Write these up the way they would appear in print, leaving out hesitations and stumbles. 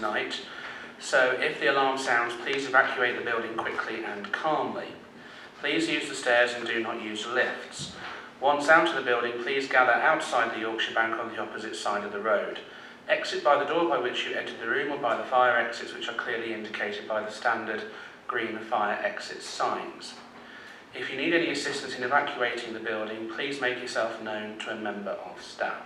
tonight. So if the alarm sounds, please evacuate the building quickly and calmly. Please use the stairs and do not use lifts. Once out of the building, please gather outside the Yorkshire Bank on the opposite side of the road. Exit by the door by which you entered the room or by the fire exits, which are clearly indicated by the standard green fire exit signs. If you need any assistance in evacuating the building, please make yourself known to a member of staff.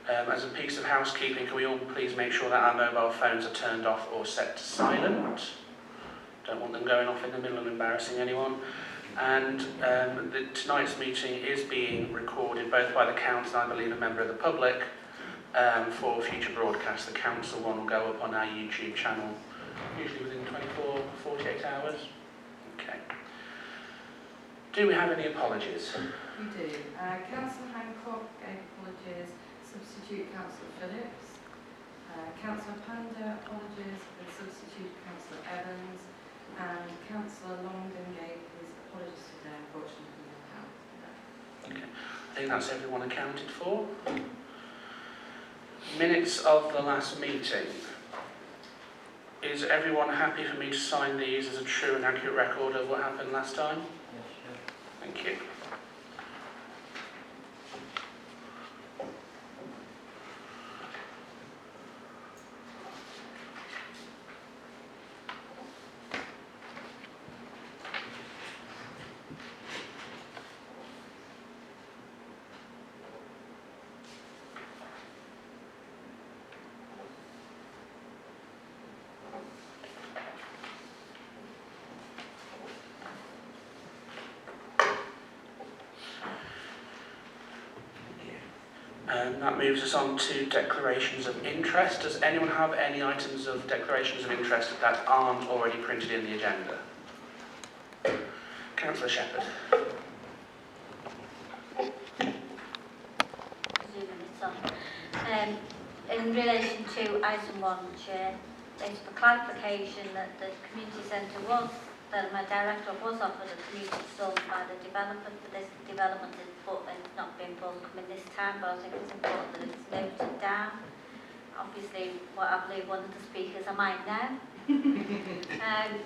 As a piece of housekeeping, can we all please make sure that our mobile phones are turned off or set to silent? Don't want them going off in the middle and embarrassing anyone. And tonight's meeting is being recorded both by the council and I believe a member of the public for future broadcast. The council one will go up on our YouTube channel usually within 24 or 48 hours. Okay. Do we have any apologies? We do. Councillor Hancock gave apologies, substitute Councillor Phillips. Councillor Panda apologies and substitute Councillor Evans. And Councillor Longden gave his apologies today, unfortunately he can't today. Okay. I think that's everyone accounted for. Minutes of the last meeting. Is everyone happy for me to sign these as a true and accurate record of what happened last time? Yes, sure. Thank you. That moves us on to declarations of interest. Does anyone have any items of declarations of interest that aren't already printed in the agenda? Councillor Shepherd. In relation to item 1, Chair, it's for clarification that the community centre that my director was offered a community zone by the developer for this development but it's not been forthcoming this time, but I think it's important that it's noted down. Obviously, I believe one of the speakers I might know.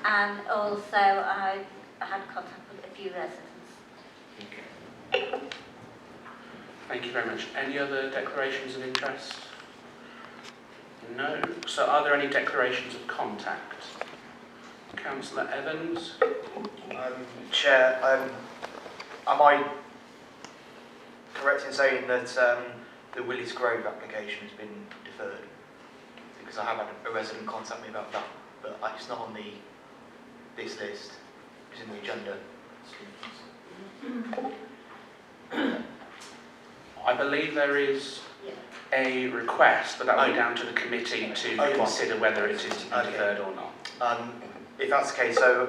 And also, I had contact with a few residents. Okay. Thank you very much. Any other declarations of interest? No. So are there any declarations of contact? Councillor Evans. Chair, am I correct in saying that the Willis Grove application has been deferred? Because I have had a resident contact me about that, but it's not on this list. It's in the agenda. I believe there is a request, but that will be down to the committee to consider whether it is to be deferred or not. If that's the case, so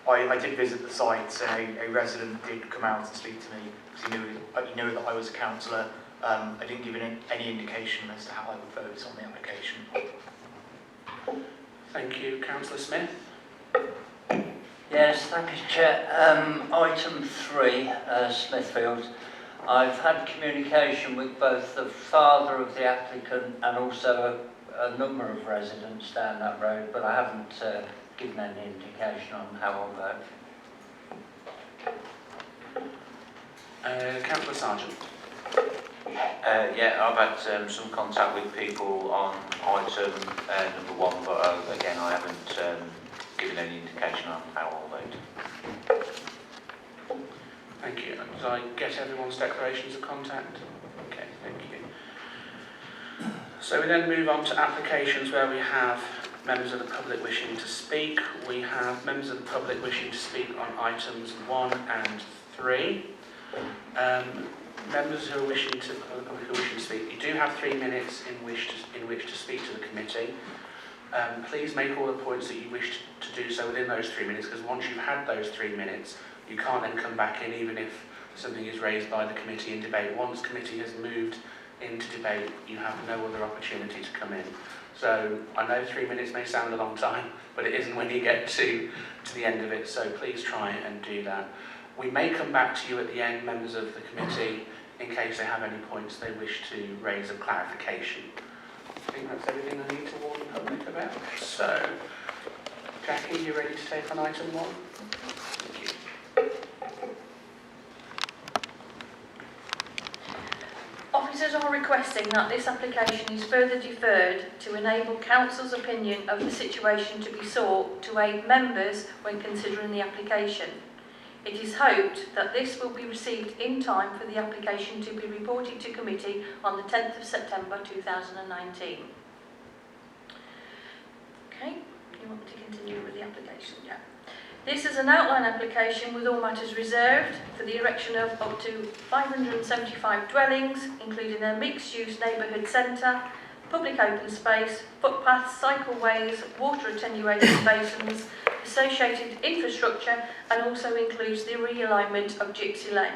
I did visit the site and a resident did come out and speak to me because he knew that I was a councillor. I didn't give any indication as to how I would vote on the application. Thank you. Councillor Smith. Yes, thank you, Chair. Item 3, Smithfield. I've had communication with both the father of the applicant and also a number of residents down that road, but I haven't given any indication on how I'll vote. Councillor Sargent. Yeah, I've had some contact with people on item number 1, but again, I haven't given any indication on how I'll vote. Thank you. Did I get everyone's declarations of contact? Okay, thank you. So we then move on to applications where we have members of the public wishing to speak. We have members of the public wishing to speak on items 1 and 3. Members who are wishing to speak, you do have 3 minutes in which to speak to the committee. Please make all the points that you wish to do so within those 3 minutes, because once you've had those 3 minutes, you can't then come back in even if something is raised by the committee in debate. Once committee has moved into debate, you have no other opportunity to come in. So I know 3 minutes may sound a long time, but it isn't when you get to the end of it, so please try and do that. We may come back to you at the end, members of the committee, in case they have any points they wish to raise of clarification. I think that's everything I need to warn the public about. So, Jackie, you ready to take on item 1? Thank you. Officers are requesting that this application is further deferred to enable Council's opinion of the situation to be sought to aid members when considering the application. It is hoped that this will be received in time for the application to be reported to committee on the 10th of September 2019. Okay, you want me to continue with the application? Yeah. This is an outline application with all matters reserved for the erection of up to 575 dwellings, including a mixed-use neighbourhood centre, public open space, footpaths, cycleways, water attenuation basins, associated infrastructure, and also includes the realignment of Gypsy Lane.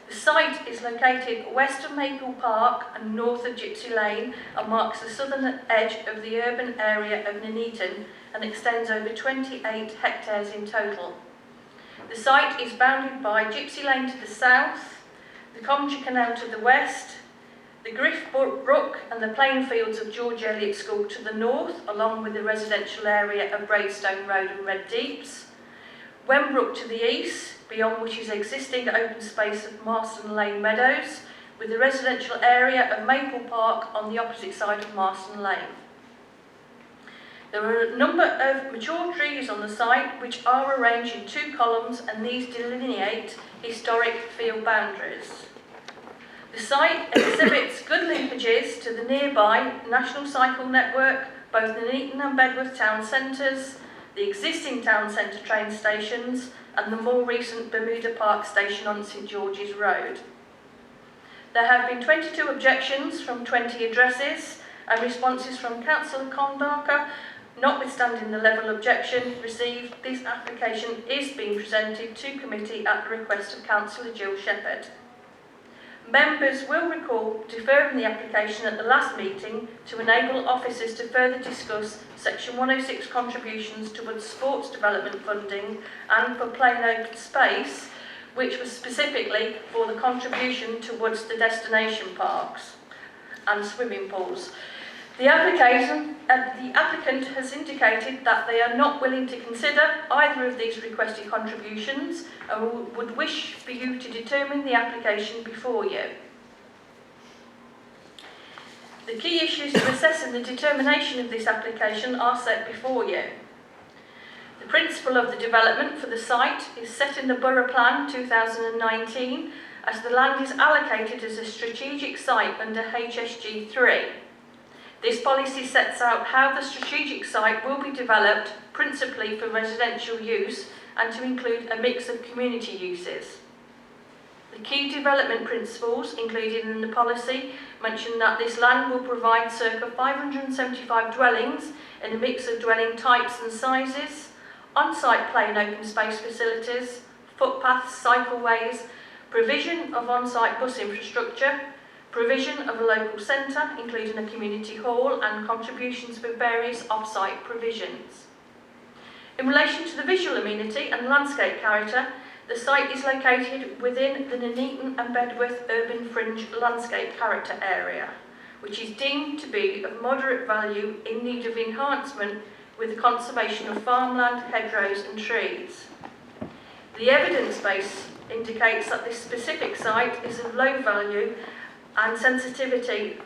The site is located west of Maple Park and north of Gypsy Lane and marks the southern edge of the urban area of Nuneaton and extends over 28 hectares in total. The site is bounded by Gypsy Lane to the south, the Coventry Canal to the west, the Griff Brook and the playing fields of George Eliot School to the north, along with the residential area of Braidstone Road and Red Deeps, Wenbrook to the east, beyond which is existing open space of Marston Lane Meadows, with the residential area of Maple Park on the opposite side of Marston Lane. There are a number of mature trees on the site which are arranged in 2 columns, and these delineate historic field boundaries. The site exhibits good linkages to the nearby National Cycle Network, both the Nuneaton and Bedworth town centres, the existing town centre train stations, and the more recent Bermuda Park station on St George's Road. There have been 22 objections from 20 addresses and responses from Councillor Condarker. Notwithstanding the level of objection received, this application is being presented to committee at the request of Councillor Jill Shepherd. Members will recall deferring the application at the last meeting to enable officers to further discuss Section 106 contributions towards sports development funding and for plain open space, which was specifically for the contribution towards the destination parks and swimming pools. The applicant has indicated that they are not willing to consider either of these requested contributions and would wish for you to determine the application before you. The key issues to assess in the determination of this application are set before you. The principle of the development for the site is set in the Borough Plan 2019 as the land is allocated as a strategic site under HSG3. This policy sets out how the strategic site will be developed, principally for residential use and to include a mix of community uses. The key development principles included in the policy mention that this land will provide circa 575 dwellings in a mix of dwelling types and sizes, on-site plain open space facilities, footpaths, cycleways, provision of on-site bus infrastructure, provision of a local centre, including a community hall, and contributions for various off-site provisions. In relation to the visual amenity and landscape character, the site is located within the Nuneaton and Bedworth urban fringe landscape character area, which is deemed to be of moderate value in need of enhancement with the conservation of farmland, hedgerows and trees. The evidence base indicates that this specific site is of low value and sensitivity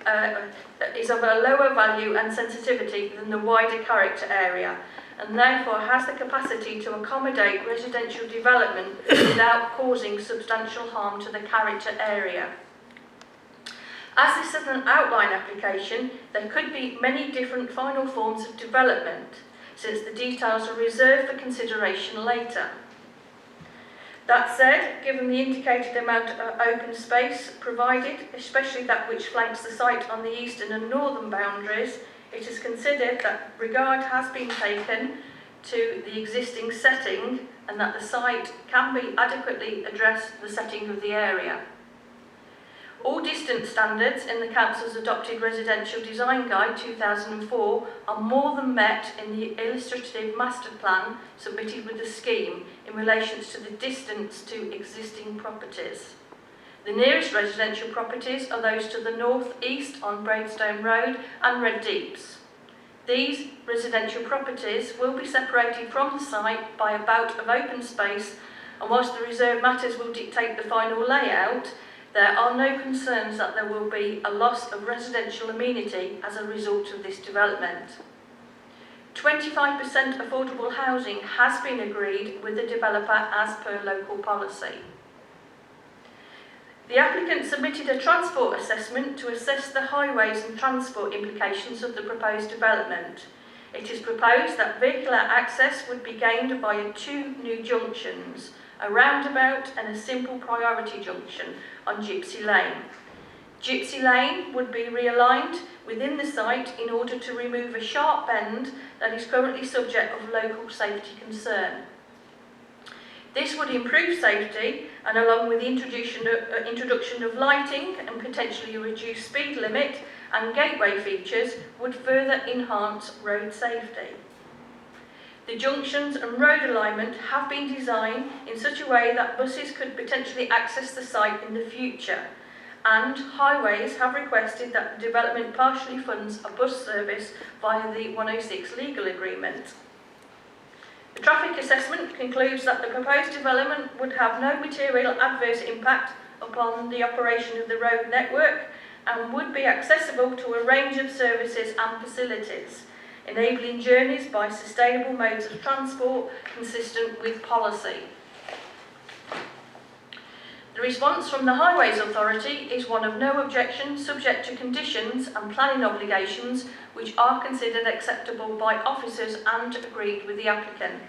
is of a lower value and sensitivity than the wider character area, and therefore has the capacity to accommodate residential development without causing substantial harm to the character area. As this is an outline application, there could be many different final forms of development, since the details are reserved for consideration later. That said, given the indicated amount of open space provided, especially that which flanks the site on the eastern and northern boundaries, it is considered that regard has been taken to the existing setting and that the site can be adequately address the setting of the area. All distance standards in the Council's adopted Residential Design Guide 2004 are more than met in the illustrative master plan submitted with the scheme in relation to the distance to existing properties. The nearest residential properties are those to the north east on Braidstone Road and Red Deeps. These residential properties will be separated from the site by a belt of open space, and whilst the reserve matters will dictate the final layout, there are no concerns that there will be a loss of residential amenity as a result of this development. 25% affordable housing has been agreed with the developer as per local policy. The applicant submitted a transport assessment to assess the highways and transport implications of the proposed development. It is proposed that vehicular access would be gained via 2 new junctions, a roundabout and a simple priority junction on Gypsy Lane. Gypsy Lane would be realigned within the site in order to remove a sharp bend that is currently subject of local safety concern. This would improve safety, and along with the introduction of lighting and potentially a reduced speed limit and gateway features, would further enhance road safety. The junctions and road alignment have been designed in such a way that buses could potentially access the site in the future, and Highways have requested that the development partially funds a bus service via the 106 legal agreement. The traffic assessment concludes that the proposed development would have no material adverse impact upon the operation of the road network and would be accessible to a range of services and facilities, enabling journeys by sustainable modes of transport consistent with policy. The response from the Highways Authority is one of no objection, subject to conditions and planning obligations which are considered acceptable by officers and agreed with the applicant.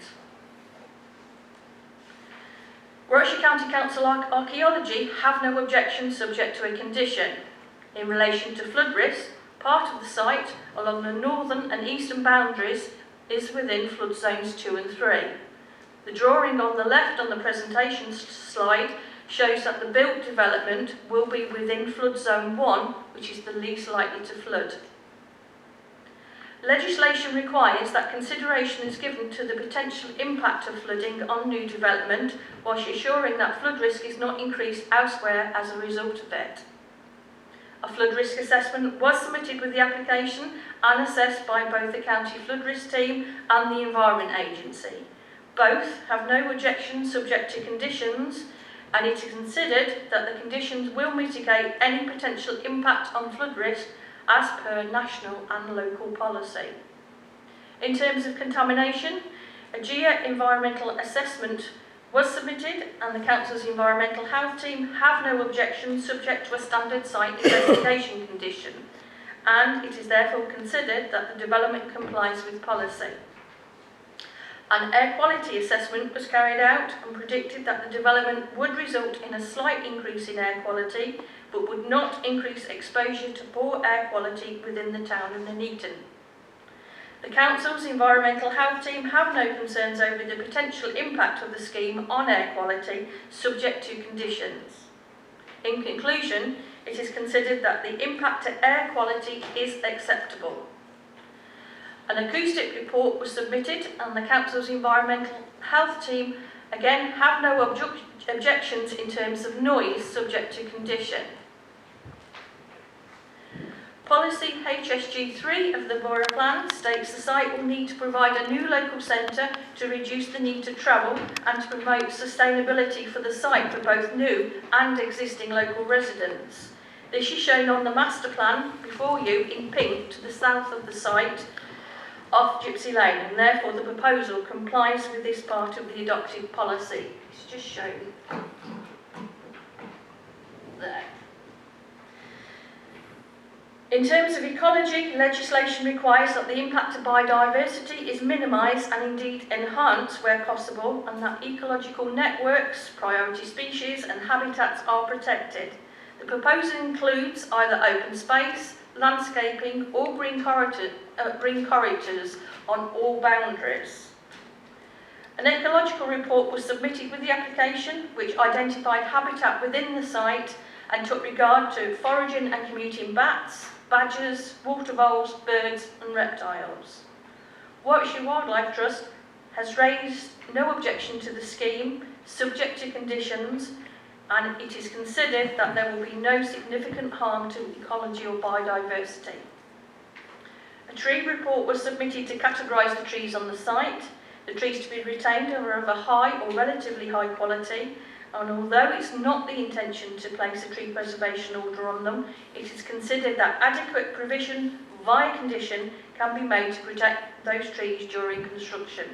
Warwickshire County Council Archaeology have no objection, subject to a condition. In relation to flood risk, part of the site along the northern and eastern boundaries is within flood zones 2 and 3. The drawing on the left on the presentation slide shows that the built development will be within flood zone 1, which is the least likely to flood. Legislation requires that consideration is given to the potential impact of flooding on new development, whilst ensuring that flood risk is not increased elsewhere as a result of it. A flood risk assessment was submitted with the application and assessed by both the County Flood Risk Team and the Environment Agency. Both have no objection, subject to conditions, and it is considered that the conditions will mitigate any potential impact on flood risk as per national and local policy. In terms of contamination, a geo-environmental assessment was submitted, and the Council's Environmental Health Team have no objection, subject to a standard site investigation condition, and it is therefore considered that the development complies with policy. An air quality assessment was carried out and predicted that the development would result in a slight increase in air quality, but would not increase exposure to poor air quality within the town of Nuneaton. The Council's Environmental Health Team have no concerns over the potential impact of the scheme on air quality, subject to conditions. In conclusion, it is considered that the impact to air quality is acceptable. An acoustic report was submitted, and the Council's Environmental Health Team again have no objections in terms of noise, subject to condition. Policy HSG3 of the Borough Plan states the site will need to provide a new local centre to reduce the need to travel and to promote sustainability for the site for both new and existing local residents. This is shown on the master plan before you in pink to the south of the site of Gypsy Lane, and therefore the proposal complies with this part of the adopted policy. It's just shown there. In terms of ecology, legislation requires that the impact of biodiversity is minimised and indeed enhanced where possible, and that ecological networks, priority species and habitats are protected. The proposal includes either open space, landscaping or green corridors on all boundaries. An ecological report was submitted with the application, which identified habitat within the site and took regard to foraging and commuting bats, badgers, water voles, birds and reptiles. Warwickshire Wildlife Trust has raised no objection to the scheme, subject to conditions, and it is considered that there will be no significant harm to ecology or biodiversity. A tree report was submitted to categorise the trees on the site. The trees to be retained are of a high or relatively high quality, and although it's not the intention to place a tree preservation order on them, it is considered that adequate provision via condition can be made to protect those trees during construction.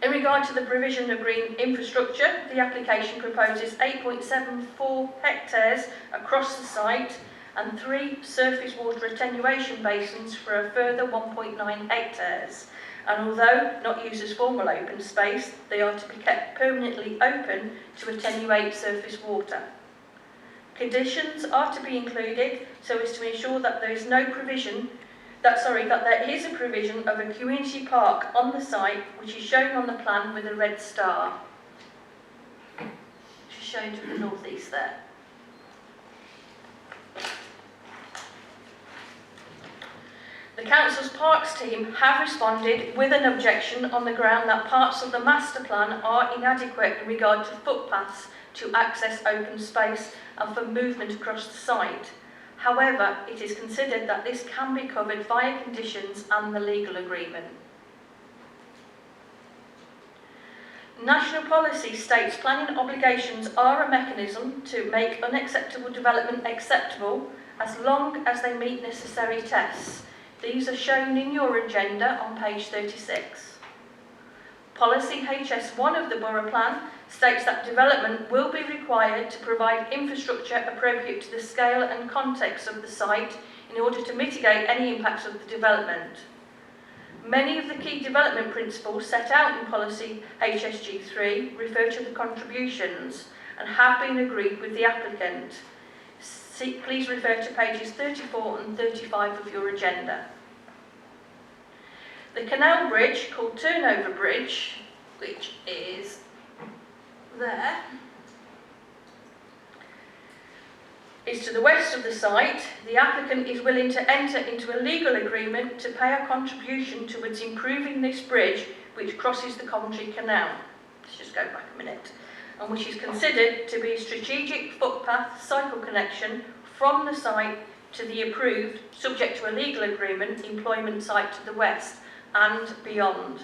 In regard to the provision of green infrastructure, the application proposes 8.74 hectares across the site and 3 surface water attenuation basins for a further 1.9 hectares. And although not used as formal open space, they are to be kept permanently open to attenuate surface water. Conditions are to be included so as to ensure that there is no provision that there is a provision of a community park on the site, which is shown on the plan with a red star, which is shown to the northeast there. The Council's Parks team have responded with an objection on the ground that parts of the master plan are inadequate in regard to footpaths to access open space and for movement across the site. However, it is considered that this can be covered via conditions and the legal agreement. National policy states planning obligations are a mechanism to make unacceptable development acceptable as long as they meet necessary tests. These are shown in your agenda on page 36. Policy HS1 of the Borough Plan states that development will be required to provide infrastructure appropriate to the scale and context of the site in order to mitigate any impacts of the development. Many of the key development principles set out in Policy HSG3 refer to the contributions and have been agreed with the applicant. Please refer to pages 34 and 35 of your agenda. The canal bridge, called Turnover Bridge, which is there, is to the west of the site. The applicant is willing to enter into a legal agreement to pay a contribution towards improving this bridge which crosses the Coventry Canal. Let's just go back a minute. And which is considered to be a strategic footpath cycle connection from the site to the approved, subject to a legal agreement, employment site to the west and beyond.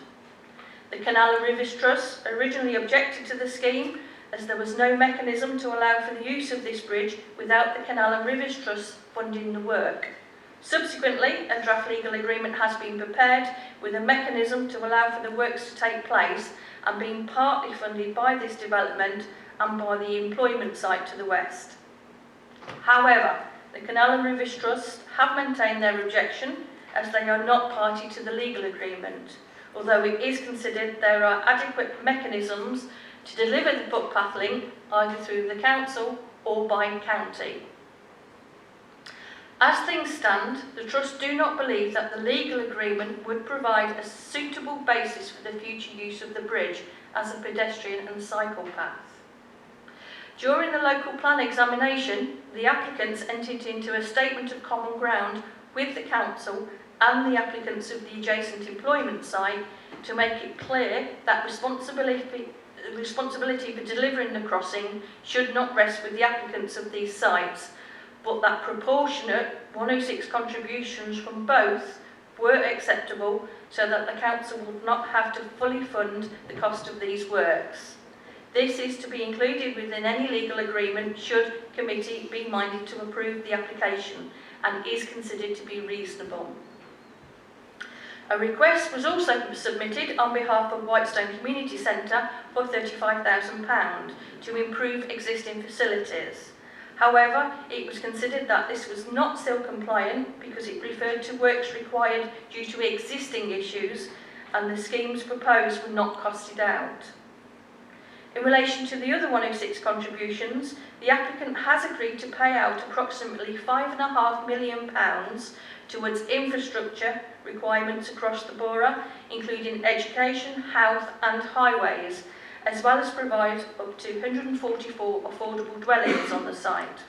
The Canal and Rivers Trust originally objected to the scheme as there was no mechanism to allow for the use of this bridge without the Canal and Rivers Trust funding the work. Subsequently, a draft legal agreement has been prepared with a mechanism to allow for the works to take place and being partly funded by this development and by the employment site to the west. However, the Canal and Rivers Trust have maintained their objection as they are not party to the legal agreement, although it is considered there are adequate mechanisms to deliver the footpath link either through the council or by county. As things stand, the Trust do not believe that the legal agreement would provide a suitable basis for the future use of the bridge as a pedestrian and cycle path. During the local plan examination, the applicants entered into a statement of common ground with the council and the applicants of the adjacent employment site to make it clear that responsibility for delivering the crossing should not rest with the applicants of these sites, but that proportionate 106 contributions from both were acceptable so that the council would not have to fully fund the cost of these works. This is to be included within any legal agreement should committee be minded to approve the application and is considered to be reasonable. A request was also submitted on behalf of Whitestone Community Centre for £35,000 to improve existing facilities. However, it was considered that this was not still compliant because it referred to works required due to existing issues and the schemes proposed were not costed out. In relation to the other 106 contributions, the applicant has agreed to pay out approximately £5.5 million towards infrastructure requirements across the borough, including education, health and highways, as well as provide up to 144 affordable dwellings on the site.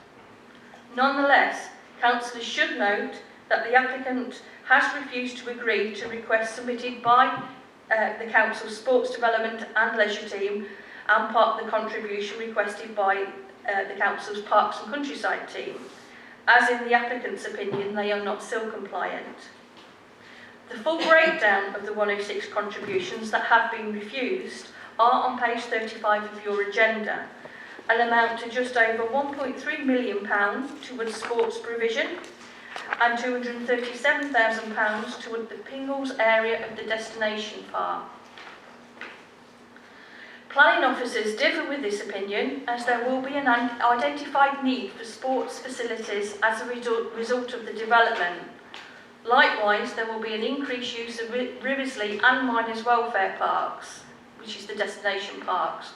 Nonetheless, councillors should note that the applicant has refused to agree to requests submitted by the council's sports development and leisure team and part of the contribution requested by the Council's Parks and Countryside team. As in the applicant's opinion, they are not SIL compliant. The full breakdown of the 106 contributions that have been refused are on page 35 of your agenda, and amount to just over £1.3 million towards sports provision and £237,000 toward the Pingles area of the destination park. Planning officers differ with this opinion, as there will be an identified need for sports facilities as a result of the development. Likewise, there will be an increased use of Riversley and Miners Welfare Parks, which is the destination parks.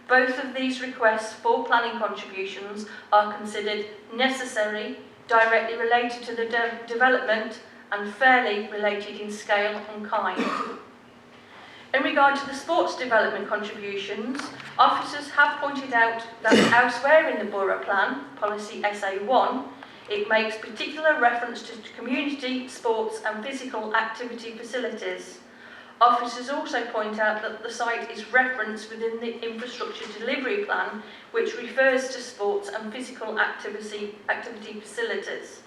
Both of these requests for planning contributions are considered necessary, directly related to the development, and fairly related in scale and kind. In regard to the sports development contributions, officers have pointed out that elsewhere in the Borough Plan, Policy SA1, it makes particular reference to community, sports and physical activity facilities. Officers also point out that the site is referenced within the Infrastructure Delivery Plan, which refers to sports and physical activity facilities.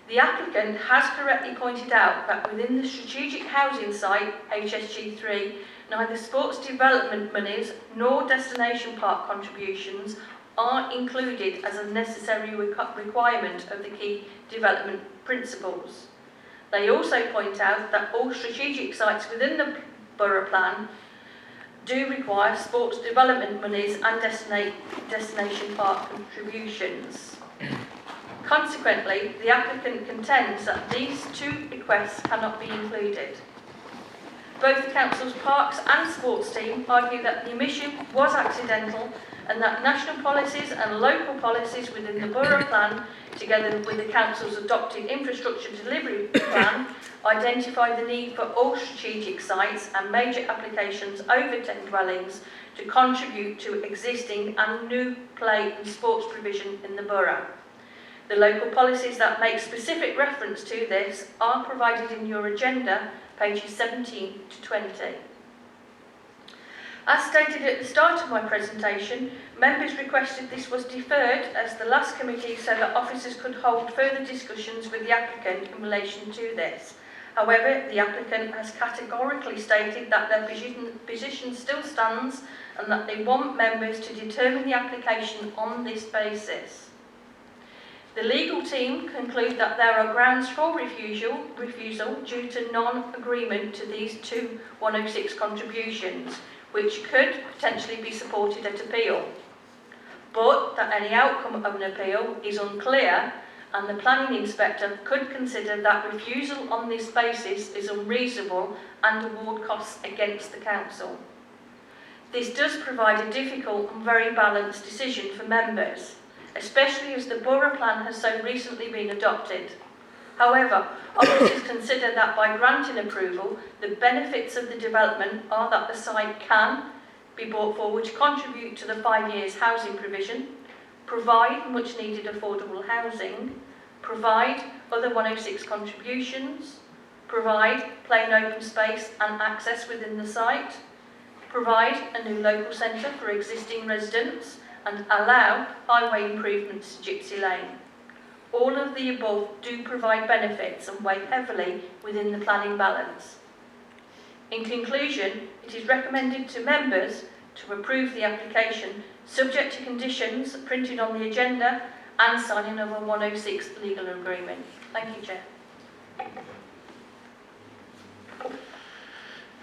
The applicant has correctly pointed out that within the strategic housing site, HSG3, neither sports development monies nor destination park contributions are included as a necessary requirement of the key development principles. They also point out that all strategic sites within the Borough Plan do require sports development monies and destination park contributions. Consequently, the applicant contends that these two requests cannot be included. Both the Council's Parks and Sports team argue that the omission was accidental and that national policies and local policies within the Borough Plan, together with the Council's adopted Infrastructure Delivery Plan, identify the need for all strategic sites and major applications over 10 dwellings to contribute to existing and new play and sports provision in the borough. The local policies that make specific reference to this are provided in your agenda, pages 17 to 20. As stated at the start of my presentation, members requested this was deferred as the last committee so that officers could hold further discussions with the applicant in relation to this. However, the applicant has categorically stated that their position still stands and that they want members to determine the application on this basis. The legal team conclude that there are grounds for refusal due to non-agreement to these two 106 contributions, which could potentially be supported at appeal, but that any outcome of an appeal is unclear and the planning inspector could consider that refusal on this basis is unreasonable and award costs against the council. This does provide a difficult and very balanced decision for members, especially as the Borough Plan has so recently been adopted. However, officers consider that by granting approval, the benefits of the development are that the site can be brought forward to contribute to the 5 years housing provision, provide much needed affordable housing, provide other 106 contributions, provide plain open space and access within the site, provide a new local centre for existing residents, and allow highway improvements to Gypsy Lane. All of the above do provide benefits and weigh heavily within the planning balance. In conclusion, it is recommended to members to approve the application subject to conditions printed on the agenda and signing of a 106 legal agreement. Thank you, Chair.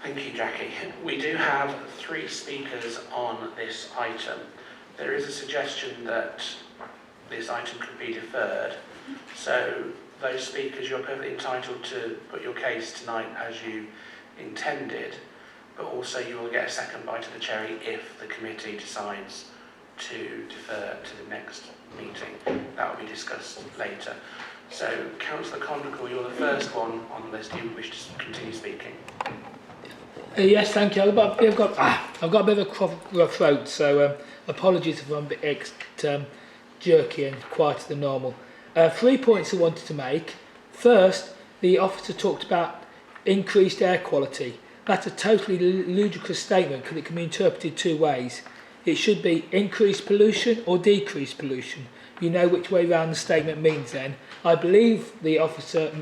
Thank you, Jackie. We do have 3 speakers on this item. There is a suggestion that this item could be deferred. So those speakers, you're perfectly entitled to put your case tonight as you intended, but also you will get a second bite of the cherry if the committee decides to defer to the next meeting. That will be discussed later. So, Councillor Condrickle, you're the first one on the list. Do you wish to continue speaking? Yes, thank you. I've got a bit of a rough throat, so apologies if I'm a bit jerky and quieter than normal. 3 points I wanted to make. First, the officer talked about increased air quality. That's a totally ludicrous statement because it can be interpreted two ways. It should be increased pollution or decreased pollution. You know which way round the statement means then. I believe the officer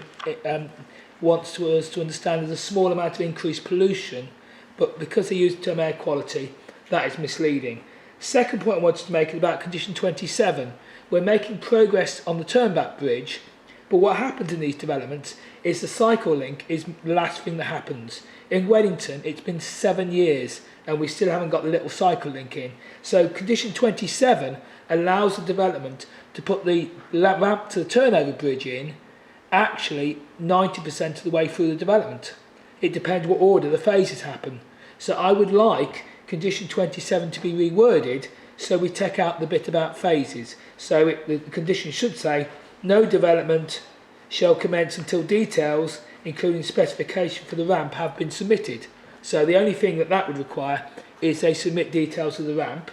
wants us to understand there's a small amount of increased pollution, but because they use the term air quality, that is misleading. Second point I wanted to make is about condition 27. We're making progress on the turnback bridge, but what happens in these developments is the cycle link is the last thing that happens. In Wellington, it's been 7 years and we still haven't got the little cycle link in. So condition 27 allows the development to put the ramp to the turnover bridge in actually 90% of the way through the development. It depends what order the phases happen. So I would like condition 27 to be reworded so we take out the bit about phases. So the condition should say no development shall commence until details, including specification for the ramp, have been submitted. So the only thing that would require is they submit details of the ramp,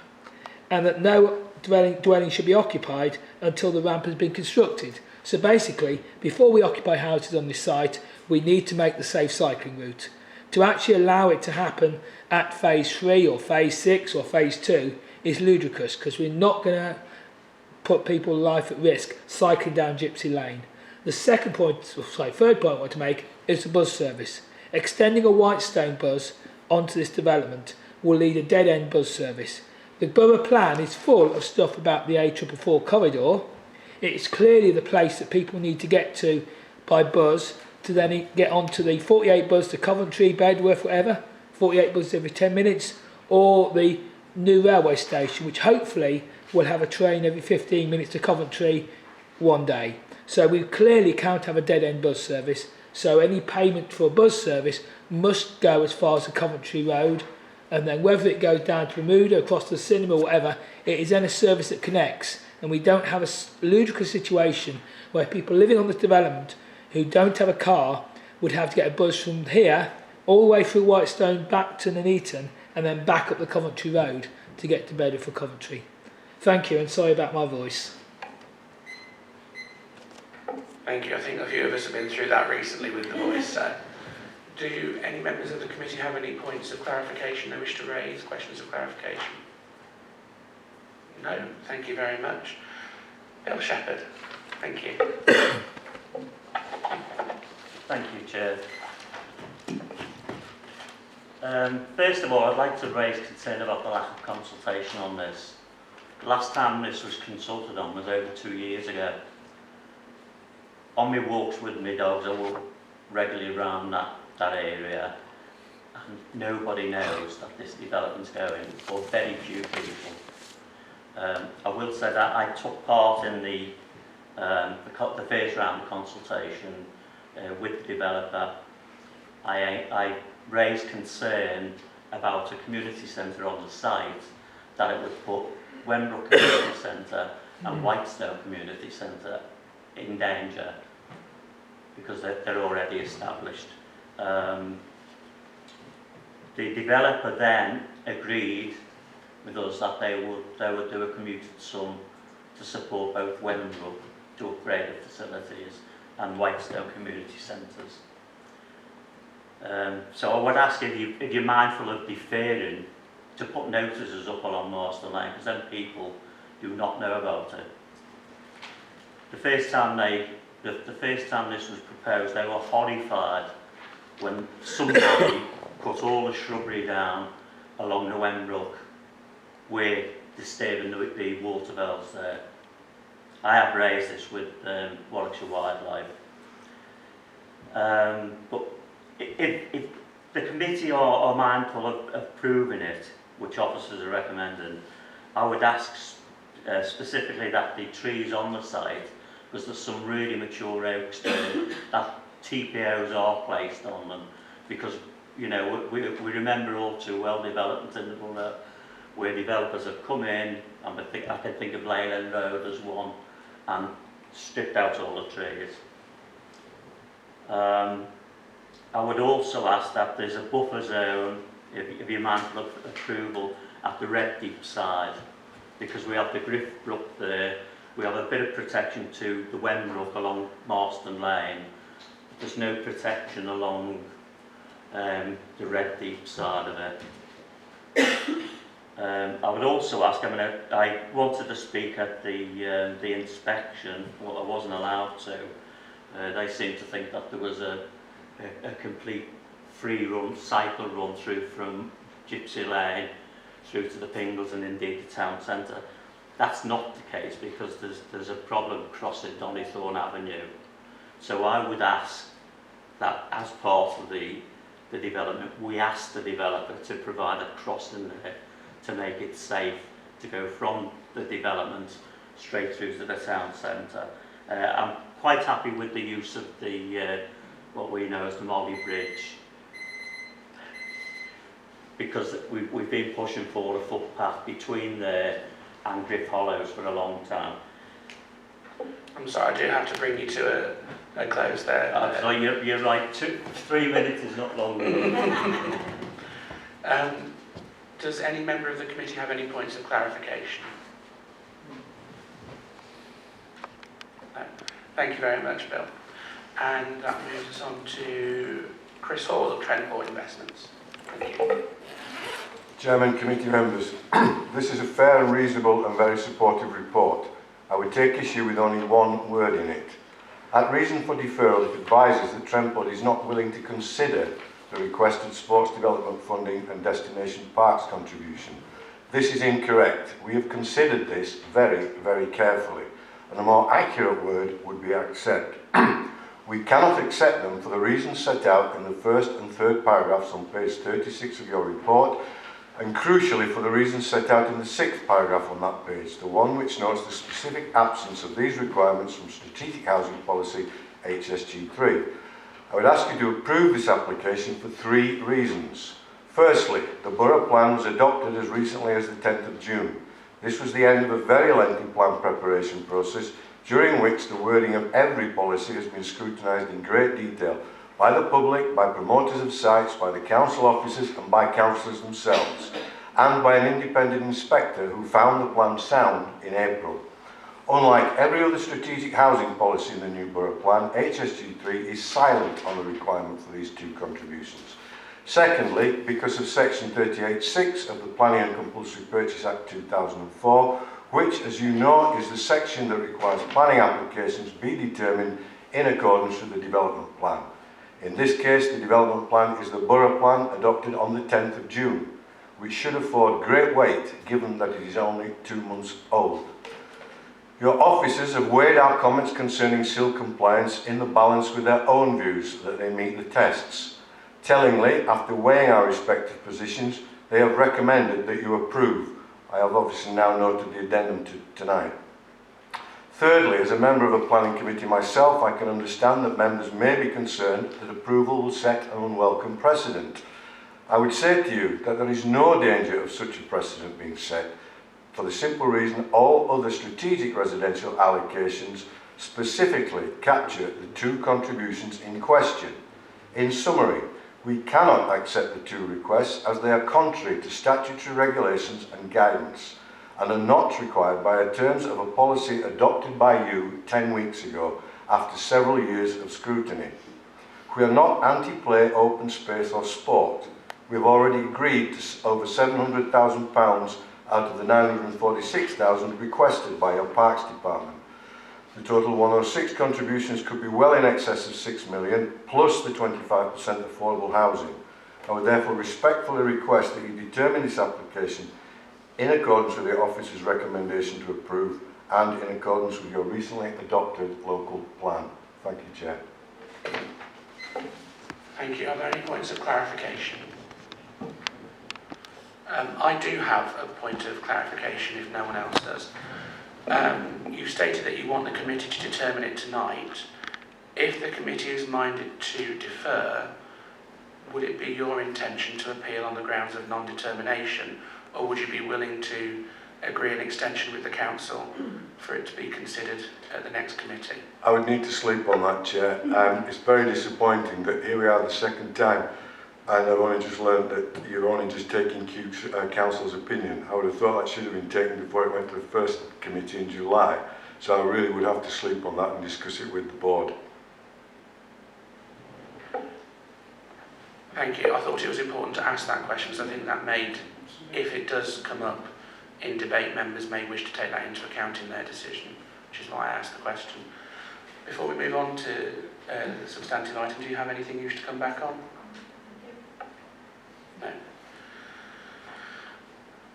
and that no dwelling should be occupied until the ramp has been constructed. So basically, before we occupy houses on this site, we need to make the safe cycling route. To actually allow it to happen at phase 3 or phase 6 or phase 2 is ludicrous, because we're not going to put people's life at risk cycling down Gypsy Lane. The third point I want to make is the bus service. Extending a Whitestone bus onto this development will lead a dead-end bus service. The borough plan is full of stuff about the A444 corridor. It's clearly the place that people need to get to by bus to then get onto the 48 bus to Coventry, Bedworth, whatever, 48 buses every 10 minutes, or the new railway station, which hopefully will have a train every 15 minutes to Coventry one day. So we clearly can't have a dead-end bus service, so any payment for a bus service must go as far as the Coventry Road, and then whether it goes down to Bermuda, across the cinema, or whatever, it is then a service that connects, and we don't have a ludicrous situation where people living on this development who don't have a car would have to get a bus from here all the way through Whitestone back to Nuneaton and then back up the Coventry Road to get to Bedford for Coventry. Thank you, and sorry about my voice. Thank you. I think a few of us have been through that recently with the voice. So, do any members of the committee have any points of clarification they wish to raise, questions of clarification? No, thank you very much. Bill Shepherd, thank you. Thank you, Chair. First of all, I'd like to raise concern about the lack of consultation on this. The last time this was consulted on was over 2 years ago. On my walks with my dogs, I walk regularly around that area, and nobody knows that this development's going, or very few people. I will say that I took part in the first round of consultation with the developer. I raised concern about a community centre on the site, that it would put Wembrook Community Centre and Whitestone Community Centre in danger because they're already established. The developer then agreed with us that they would do a commuted sum to support both Wembrook to upgrade the facilities and Whitestone community centres. So I would ask if you're mindful of deferring to put notices up along Marston Lane, because then people do not know about it. The first time this was proposed, they were horrified when somebody put all the shrubbery down along the Wembrook, where disturbing the water bells there. I have raised this with Warwickshire Wildlife. But if the committee are mindful of approving it, which officers are recommending, I would ask specifically that the trees on the site, because there's some really mature oaks there, that TPOs are placed on them, because you know we remember all too well development in the borough where developers have come in, and I can think of Leyland Road as one, and stripped out all the trees. I would also ask that there's a buffer zone, if you're mindful of approval, at the Red Deep side, because we have the Griff Brook there, we have a bit of protection to the Wembrook along Marston Lane. There's no protection along the red deep side of it. I would also ask, I wanted to speak at the inspection, but I wasn't allowed to. They seemed to think that there was a complete free run, cycle run through from Gypsy Lane through to the Pingles and indeed the town centre. That's not the case because there's a problem crossing Donnythorne Avenue. So I would ask that as part of the development, we ask the developer to provide a crossing there to make it safe to go from the development straight through to the town centre. I'm quite happy with the use of the what we know as the Molly Bridge, because we've been pushing for a footpath between there and Griff Hollows for a long time. I'm sorry, I do have to bring you to a close there. So you're right, 3 minutes is not long enough. Does any member of the committee have any points of clarification? No. Thank you very much, Bill. And that moves us on to Chris Hall of Trentport Investments. Thank you. Chairman, committee members, this is a fair and reasonable and very supportive report. I would take issue with only one word in it. At reason for deferral, it advises that Trentport is not willing to consider the requested sports development funding and destination parks contribution. This is incorrect. We have considered this very, very carefully, and a more accurate word would be accept. We cannot accept them for the reasons set out in the first and third paragraphs on page 36 of your report, and crucially for the reasons set out in the sixth paragraph on that page, the one which notes the specific absence of these requirements from Strategic Housing Policy HSG3. I would ask you to approve this application for 3 reasons. Firstly, the Borough Plan was adopted as recently as the 10th of June. This was the end of a very lengthy plan preparation process during which the wording of every policy has been scrutinised in great detail by the public, by promoters of sites, by the council officers and by councillors themselves, and by an independent inspector who found the plan sound in April. Unlike every other strategic housing policy in the new Borough Plan, HSG3 is silent on the requirement for these 2 contributions. Secondly, because of section 38(6) of the Planning and Compulsory Purchase Act 2004, which, as you know, is the section that requires planning applications be determined in accordance with the development plan. In this case, the development plan is the Borough Plan adopted on the 10th of June, which should afford great weight given that it is only 2 months old. Your officers have weighed our comments concerning SIL compliance in the balance with their own views that they meet the tests. Tellingly, after weighing our respective positions, they have recommended that you approve. I have obviously now noted the addendum to tonight. Thirdly, as a member of a planning committee myself, I can understand that members may be concerned that approval will set an unwelcome precedent. I would say to you that there is no danger of such a precedent being set, for the simple reason all other strategic residential allocations specifically capture the 2 contributions in question. In summary, we cannot accept the 2 requests as they are contrary to statutory regulations and guidance, and are not required by the terms of a policy adopted by you 10 weeks ago after several years of scrutiny. We are not anti-play, open space or sport. We have already agreed to over £700,000 out of the £946,000 requested by your Parks Department. The total 106 contributions could be well in excess of £6 million, plus the 25% affordable housing. I would therefore respectfully request that you determine this application in accordance with the officer's recommendation to approve and in accordance with your recently adopted local plan. Thank you, Chair. Thank you. Are there any points of clarification? I do have a point of clarification if no one else does. You stated that you want the committee to determine it tonight. If the committee is minded to defer, would it be your intention to appeal on the grounds of non-determination, or would you be willing to agree an extension with the council for it to be considered at the next committee? I would need to sleep on that, Chair. It's very disappointing that here we are the second time and I've only just learned that you're only just taking council's opinion. I would have thought that should have been taken before it went to the first committee in July. So I really would have to sleep on that and discuss it with the board. Thank you. I thought it was important to ask that question because I think that if it does come up in debate, members may wish to take that into account in their decision, which is why I asked the question. Before we move on to the substantive item, do you have anything you wish to come back on? No.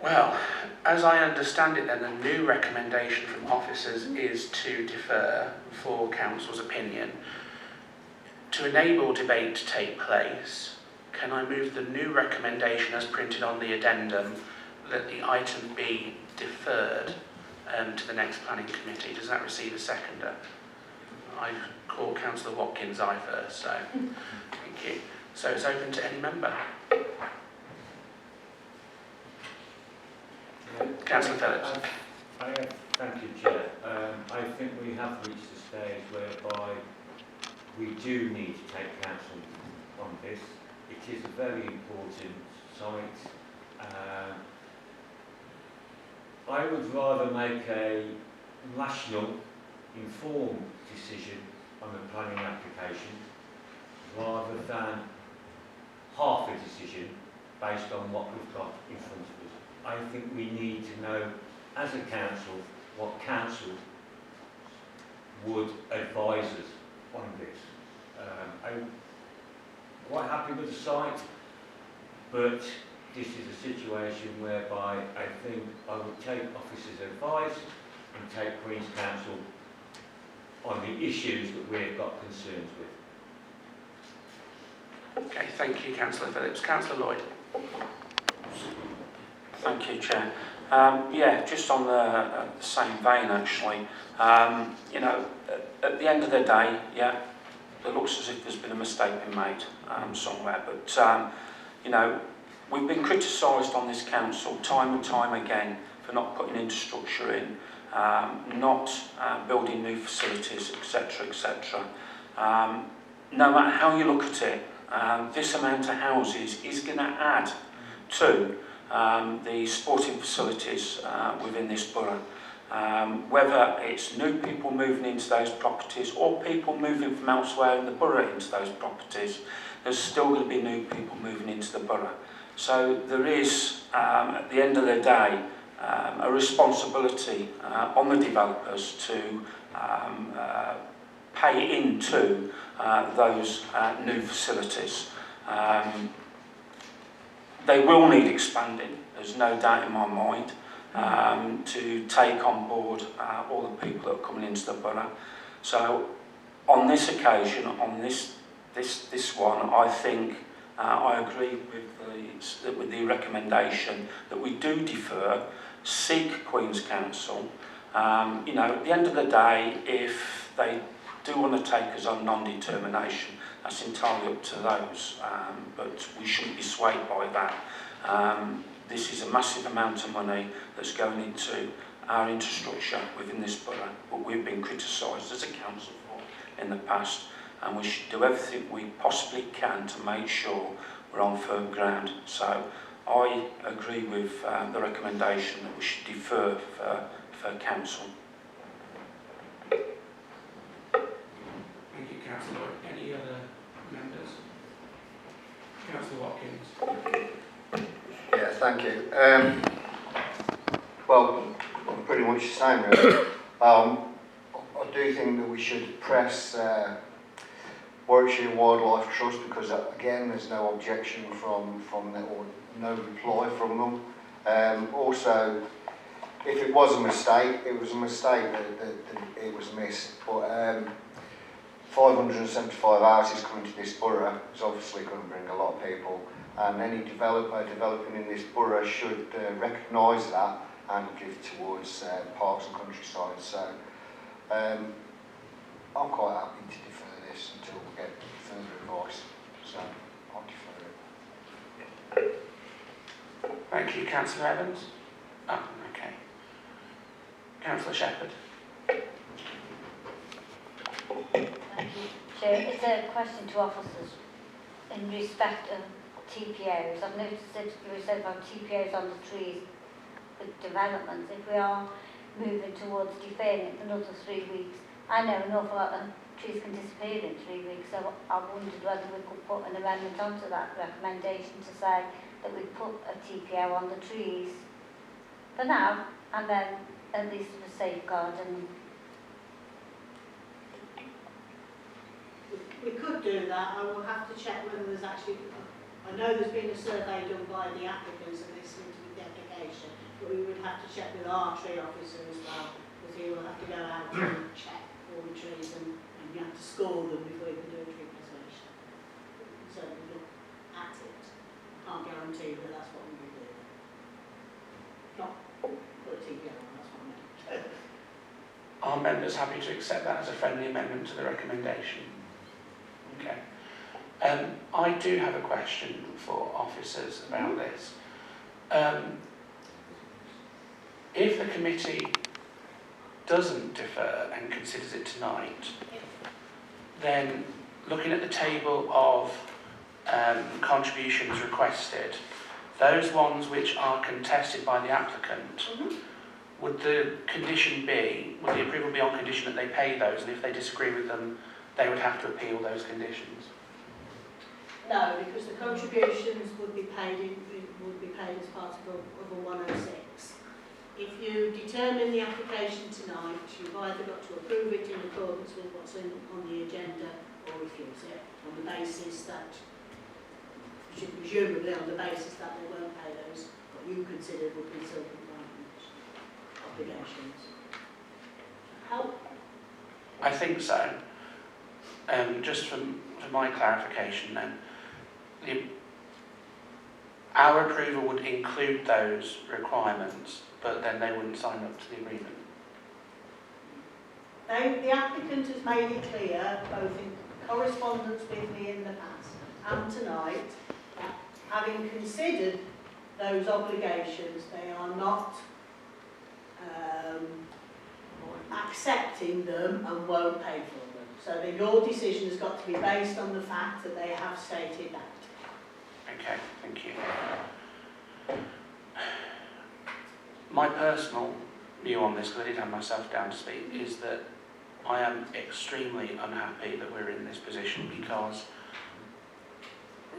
Well, as I understand it then, the new recommendation from officers is to defer for council's opinion. To enable debate to take place, can I move the new recommendation as printed on the addendum that the item be deferred to the next planning committee? Does that receive a seconder? I call Councillor Watkins aye first, so thank you. So it's open to any member. Councillor Phillips. Thank you, Chair. I think we have reached a stage whereby we do need to take council on this. It is a very important site. I would rather make a rational, informed decision on a planning application rather than half a decision based on what we've got in front of us. I think we need to know, as a council, what council would advise us on this. I'm quite happy with the site, but this is a situation whereby I think I would take officers' advice and take Queen's Council on the issues that we've got concerns with. Okay, thank you, Councillor Phillips. Councillor Lloyd. Thank you, Chair. Yeah, just on the same vein, actually. You know, at the end of the day, yeah, it looks as if there's been a mistake been made somewhere. But, you know, we've been criticised on this council time and time again for not putting infrastructure in, not building new facilities, etc., etc. No matter how you look at it, this amount of houses is going to add to the sporting facilities within this borough. Whether it's new people moving into those properties or people moving from elsewhere in the borough into those properties, there's still going to be new people moving into the borough. So there is, at the end of the day, a responsibility on the developers to pay into those new facilities. They will need expanding, there's no doubt in my mind, to take on board all the people that are coming into the borough. So on this occasion, on this one, I think I agree with the recommendation that we do defer, seek Queen's Counsel. You know, at the end of the day, if they do want to take us on non-determination, that's entirely up to those, but we shouldn't be swayed by that. This is a massive amount of money that's going into our infrastructure within this borough, but we've been criticised as a council for in the past, and we should do everything we possibly can to make sure we're on firm ground. So I agree with the recommendation that we should defer for council. Thank you, Councillor Lloyd. Any other members? Councillor Watkins. Yeah, thank you. Well, I'm pretty much the same really. I do think that we should press Warwickshire Wildlife Trust because again there's no objection from them or no reply from them. Also, if it was a mistake, it was a mistake that it was missed. But 575 houses coming to this borough is obviously going to bring a lot of people, and any developer developing in this borough should recognise that and give towards parks and countryside. So I'm quite happy to defer this until we get further advice. So I'll defer it. Thank you, Councillor Evans. Oh, okay. Councillor Shepherd. Thank you. Chair, it's a question to officers in respect of TPOs. I've noticed that you said about TPOs on the trees with developments. If we are moving towards deferring it for another 3 weeks, I know an awful lot of trees can disappear in 3 weeks, so I wondered whether we could put an amendment onto that recommendation to say that we put a TPO on the trees for now, and then at least for safeguard. And we could do that. I will have to check whether there's actually, I know there's been a survey done by the applicants and they seem to be the application, but we would have to check with our tree officer as well, because he will have to go out and check all the trees and you have to score them before you can do a tree preservation. So we look at it. Can't guarantee that that's what we will do. Not put a TPO on, that's what I meant. Are members happy to accept that as a friendly amendment to the recommendation? Okay. I do have a question for officers about this. If the committee doesn't defer and considers it tonight, then looking at the table of contributions requested, those ones which are contested by the applicant, would the approval be on condition that they pay those, and if they disagree with them, they would have to appeal those conditions? No, because the contributions would be paid as part of a 106. If you determine the application tonight, you've either got to approve it in accordance with what's on the agenda or refuse it on the basis that, presumably on the basis that they won't pay those what you consider would be self-compliant obligations. Help? I think so. Just for my clarification then, our approval would include those requirements, but then they wouldn't sign up to the agreement. The applicant has made it clear, both in correspondence with me in the past and tonight, that having considered those obligations, they are not accepting them and won't pay for them. So that your decision has got to be based on the fact that they have stated that. Okay, thank you. My personal view on this, because I did have myself down to speak, is that I am extremely unhappy that we're in this position, because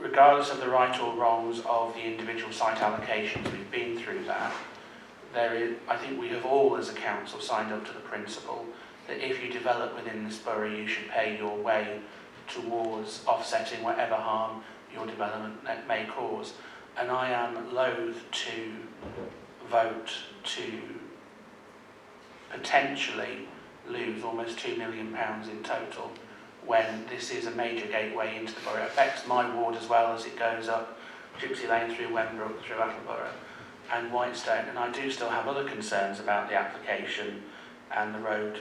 regardless of the right or wrongs of the individual site allocations, we've been through that. I think we have all as a council signed up to the principle that if you develop within this borough, you should pay your way towards offsetting whatever harm your development may cause. And I am loath to vote to potentially lose almost £2 million in total when this is a major gateway into the borough. It affects my ward as well, as it goes up Gypsy Lane through Wembrook, through Attleborough and Whitestone. And I do still have other concerns about the application and the road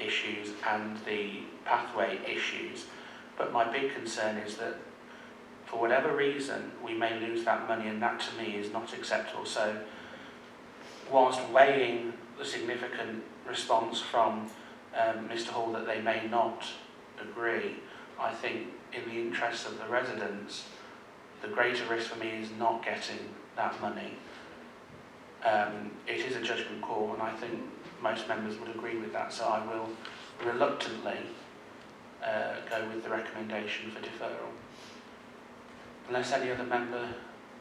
issues and the pathway issues. But my big concern is that for whatever reason we may lose that money, and that to me is not acceptable. So whilst weighing the significant response from Mr Hall that they may not agree, I think in the interests of the residents, the greater risk for me is not getting that money. It is a judgment call, and I think most members would agree with that, so I will reluctantly go with the recommendation for deferral. Unless any other member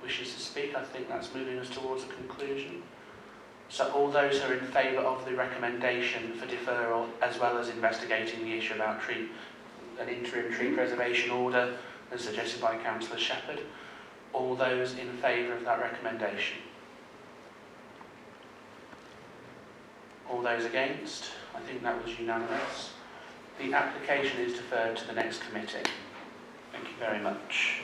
wishes to speak, I think that's moving us towards a conclusion. So all those who are in favour of the recommendation for deferral, as well as investigating the issue about an interim tree preservation order as suggested by Councillor Shepherd, all those in favour of that recommendation? All those against? I think that was unanimous. The application is deferred to the next committee. Thank you very much.